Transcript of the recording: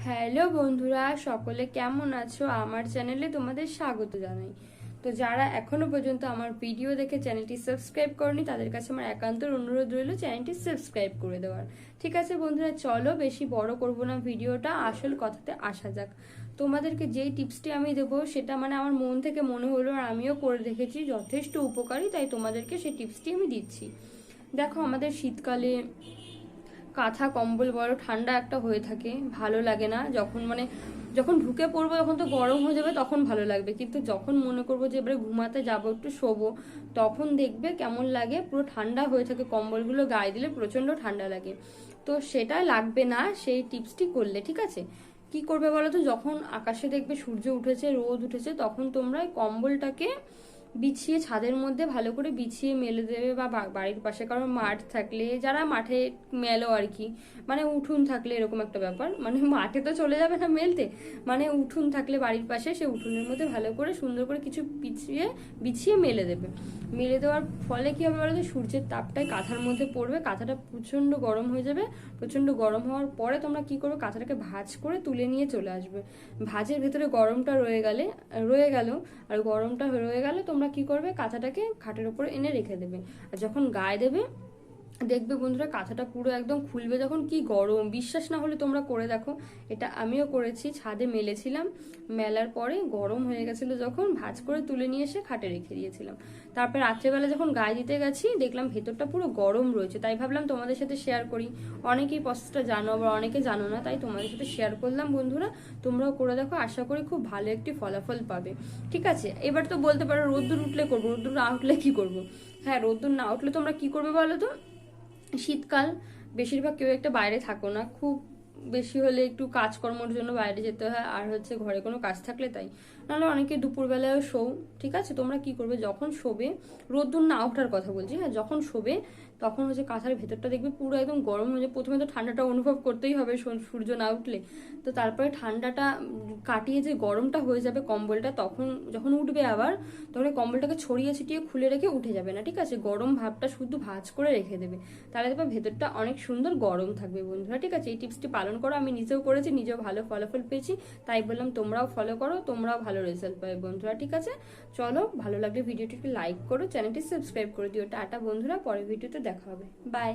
Hello বন্ধুরা, সকলে কেমন আছো? আমার চ্যানেলে তোমাদের স্বাগত জানাই। তো যারা এখনো পর্যন্ত আমার ভিডিও দেখে চ্যানেলটি সাবস্ক্রাইব করনি তাদের কাছে আমার একান্ত অনুরোধ রইল চ্যানেলটি সাবস্ক্রাইব করে দেওয়ার। ঠিক আছে বন্ধুরা, চলো বেশি বড় করব না ভিডিওটা, আসল কথাতে আসা যাক। তোমাদেরকে যেই টিপসটি আমি দেবো সেটা আমার মন থেকে মনে হলো আর আমিও করে দেখেছি, যথেষ্ট উপকারী, তাই তোমাদেরকে সেই টিপসটি আমি দিচ্ছি। দেখো, আমাদের শীতকালে কাঁথা কম্বল বড় ঠান্ডা একটা হয়ে থাকে, ভালো লাগে না। যখন ঢুকে পড়বো তখন তো গরম হয়ে যাবে, তখন ভালো লাগবে, কিন্তু যখন মনে করবো যে এবারে ঘুমাতে যাবো, একটু শোবো, তখন দেখবে কেমন লাগে, পুরো ঠান্ডা হয়ে থাকে, কম্বলগুলো গায়ে দিলে প্রচন্ড ঠান্ডা লাগে। তো সেটা লাগবে না সেই টিপসটি করলে। ঠিক আছে, কি করবে বলো তো? যখন আকাশে দেখবে সূর্য উঠেছে, রোদ উঠেছে, তখন তোমরা কম্বলটাকে বিছিয়ে ছাদের মধ্যে ভালো করে বিছিয়ে মেলে দেবে, বা বাড়ির পাশে কারো মাঠ থাকলে, যারা মাঠে মেলো আর কি, উঠোন থাকলে, এরকম একটা ব্যাপার, মাঠে তো চলে যাবে না মেলতে, উঠোন থাকলে বাড়ির পাশে, সে উঠোনের মধ্যে ভালো করে সুন্দর করে কিছু বিছিয়ে বিছিয়ে মেলে দেবে। মেলে দেওয়ার ফলে কি হবে বলো তো? সূর্যের তাপটাই কাঁথার মধ্যে পড়বে, কাঁথাটা প্রচন্ড গরম হয়ে যাবে। প্রচন্ড গরম হওয়ার পরে তোমরা কি করবে? কাঁথাটাকে ভাঁজ করে তুলে নিয়ে চলে আসবে। ভাঁজের ভেতরে গরমটা রয়ে গেল, আর গরমটা রয়ে গেলে তোমরা কি করবে? কাঁথাটাকে খাটের উপরে এনে রেখে দেবে। আর যখন গায়ে দেবে, দেখবে বন্ধুরা কাঁথাটা পুরো একদম খুলবে, যখন কি গরম! বিশ্বাস না হলে তোমরা করে দেখো, এটা আমিও করেছি, ছাদে মেলেছিলাম, মেলার পরে গরম হয়ে গেছিলো, যখন ভাঁজ করে তুলে নিয়ে এসে খাটে রেখে দিয়েছিলাম। তারপর রাত্রেবেলা যখন গায়ে দিতে গেছি, দেখলাম ভেতরটা পুরো গরম রয়েছে, তাই ভাবলাম তোমাদের সাথে শেয়ার করি। অনেকেই প্রসেসটা জানো, আবার অনেকে জানো না, তাই তোমাদের সাথে শেয়ার করলাম। বন্ধুরা, তোমরাও করে দেখো, আশা করি খুব ভালো একটি ফলাফল পাবে। ঠিক আছে, এবার তো বলতে পারো রোদ্দুর উঠলে করবো, রোদ্দুর না উঠলে কি করবো? হ্যাঁ, রোদ্দুর না উঠলে তোমরা কি করবে বলো তো? শীতকাল, বেশিরভাগ কেউ একটা বাইরে থাকো না, খুব বেশি হলে একটু কাজকর্মের জন্য বাইরে যেতে হয়, আর হচ্ছে ঘরে কোনো কাজ থাকলে তাই, নাহলে অনেকে দুপুরবেলায়ও শোও। ঠিক আছে, তোমরা কি করবে? যখন শোবে, রোদ্দুর না ওঠার কথা বলছি, হ্যাঁ, যখন শোবে তখন হচ্ছে কাঁথার ভেতরটা দেখবে পুরো একদম গরম হয়ে যায়। প্রথমে তো ঠান্ডাটা অনুভব করতেই হবে সূর্য না উঠলে, তো তারপরে ঠান্ডাটা কাটিয়ে যে গরমটা হয়ে যাবে কম্বলটা, তখন যখন উঠবে আবার, তখন কম্বলটাকে ছড়িয়ে ছিটিয়ে খুলে রেখে উঠে যাবে না। ঠিক আছে, গরম ভাবটা শুধু ভাঁজ করে রেখে দেবে, তাহলে দেখবে ভেতরটা অনেক সুন্দর গরম থাকবে বন্ধুরা। ঠিক আছে, এই টিপসটি পালন করো, আমি নিজেও করেছি, নিজেও ভালো ফলাফল পেয়েছি, তাই বললাম তোমরাও ফলো করো, তোমরাও ভালো রেজাল্ট পাবে বন্ধুরা। ঠিক আছে, চলো, ভালো লাগলে ভিডিওটিকে লাইক করো, চ্যানেলটি সাবস্ক্রাইব করে দিও। টাটা বন্ধুরা, পরের ভিডিওতে দেখা হবে, বাই।